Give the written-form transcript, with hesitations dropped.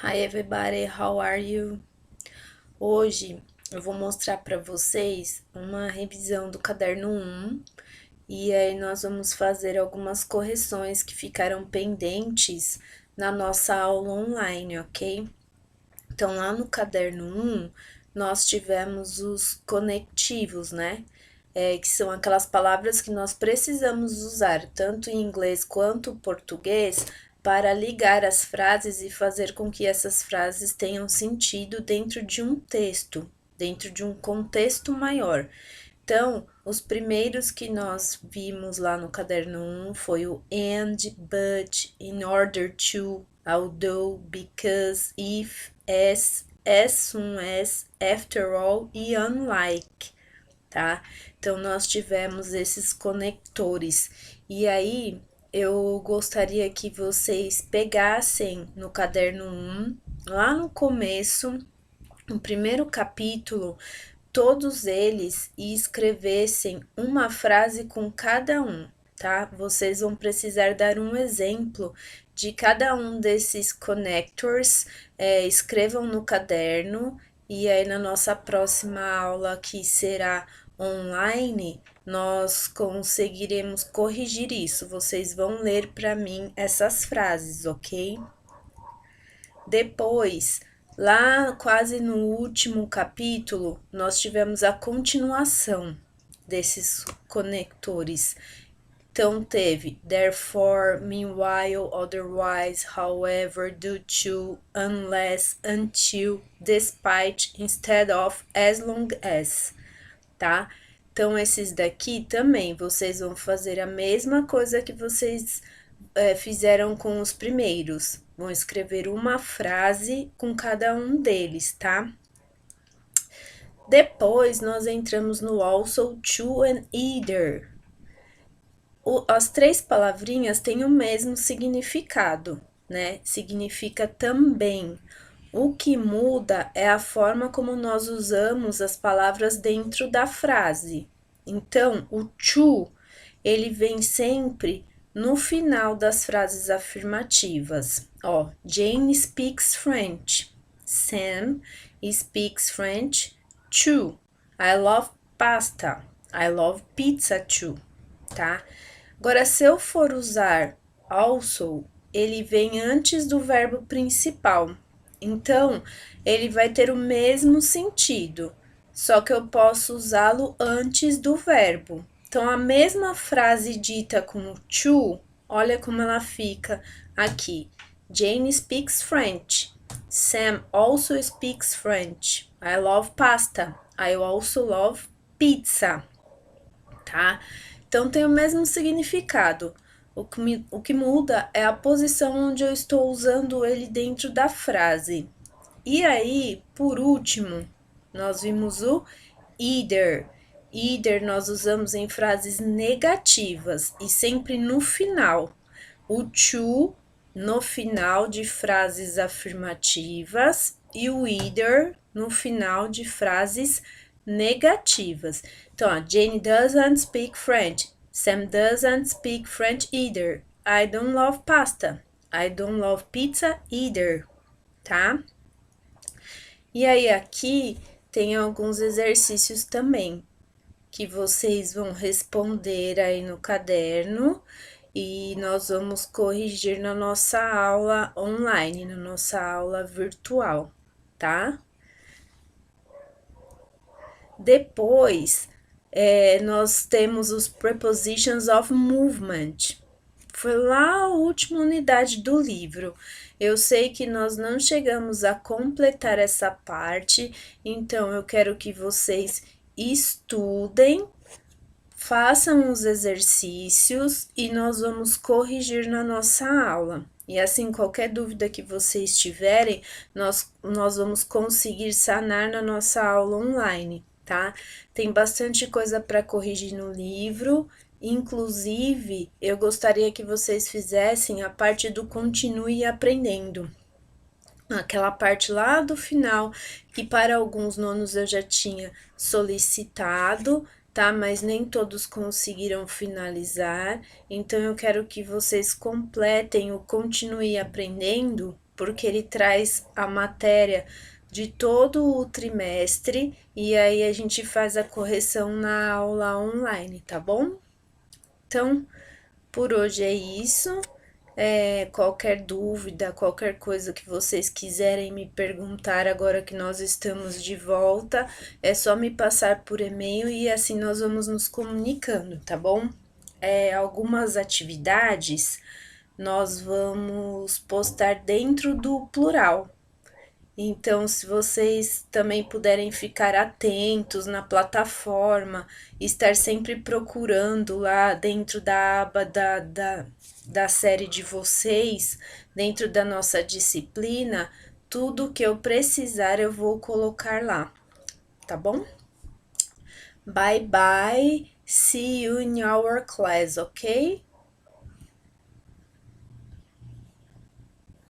Hi everybody, how are you? Hoje eu vou mostrar para vocês uma revisão do caderno 1 e aí nós vamos fazer algumas correções que ficaram pendentes na nossa aula online, ok? Então, lá no caderno 1, nós tivemos os conectivos, né? Que são aquelas palavras que nós precisamos usar, tanto em inglês quanto português, para ligar as frases e fazer com que essas frases tenham sentido dentro de um texto, dentro de um contexto maior. Então, os primeiros que nós vimos lá no caderno 1 foi o and, but, in order to, although, because, if, as soon as, after all e unlike, tá? Então, nós tivemos esses conectores. E aí, eu gostaria que vocês pegassem no caderno 1, lá no começo, no primeiro capítulo, todos eles e escrevessem uma frase com cada um, tá? Vocês vão precisar dar um exemplo de cada um desses connectors, escrevam no caderno e aí na nossa próxima aula, que será online, nós conseguiremos corrigir isso. Vocês vão ler para mim essas frases, ok? Depois, lá quase no último capítulo, nós tivemos a continuação desses conectores. Então, teve therefore, meanwhile, otherwise, however, due to, unless, until, despite, instead of, as long as, tá? Então, esses daqui também vocês vão fazer a mesma coisa que vocês fizeram com os primeiros. Vão escrever uma frase com cada um deles, tá? Depois, nós entramos no also, to and either. As três palavrinhas têm o mesmo significado, né? Significa também. O que muda é a forma como nós usamos as palavras dentro da frase. Então, o to, ele vem sempre no final das frases afirmativas. Ó, Jane speaks French. Sam speaks French too. I love pasta. I love pizza too, tá? Agora, se eu for usar also, ele vem antes do verbo principal. Então, ele vai ter o mesmo sentido, só que eu posso usá-lo antes do verbo. Então, a mesma frase dita com o to, olha como ela fica aqui. Jane speaks French. Sam also speaks French. I love pasta. I also love pizza, tá? Então, tem o mesmo significado. O que muda é a posição onde eu estou usando ele dentro da frase. E aí, por último, nós vimos o either. Either nós usamos em frases negativas e sempre no final. O to no final de frases afirmativas e o either no final de frases negativas. Então, ó, Jane doesn't speak French. Sam doesn't speak French either. I don't love pasta. I don't love pizza either, tá? E aí, aqui tem alguns exercícios também que vocês vão responder aí no caderno e nós vamos corrigir na nossa aula online, na nossa aula virtual, tá? Depois, nós temos os prepositions of movement. Foi lá a última unidade do livro. Eu sei que nós não chegamos a completar essa parte, então eu quero que vocês estudem, façam os exercícios e nós vamos corrigir na nossa aula. E assim, qualquer dúvida que vocês tiverem, nós vamos conseguir sanar na nossa aula online, tá? Tem bastante coisa para corrigir no livro, inclusive eu gostaria que vocês fizessem a parte do continue aprendendo. Aquela parte lá do final, que para alguns nonos eu já tinha solicitado, tá? Mas nem todos conseguiram finalizar, então eu quero que vocês completem o continue aprendendo, porque ele traz a matéria de todo o trimestre e aí a gente faz a correção na aula online, tá bom? Então, por hoje é isso. Qualquer dúvida, qualquer coisa que vocês quiserem me perguntar agora que nós estamos de volta, é só me passar por e-mail e assim nós vamos nos comunicando, tá bom? Algumas atividades nós vamos postar dentro do plural. Então, se vocês também puderem ficar atentos na plataforma, estar sempre procurando lá dentro da aba da série de vocês, dentro da nossa disciplina, tudo que eu precisar eu vou colocar lá, tá bom? Bye bye, see you in our class, ok?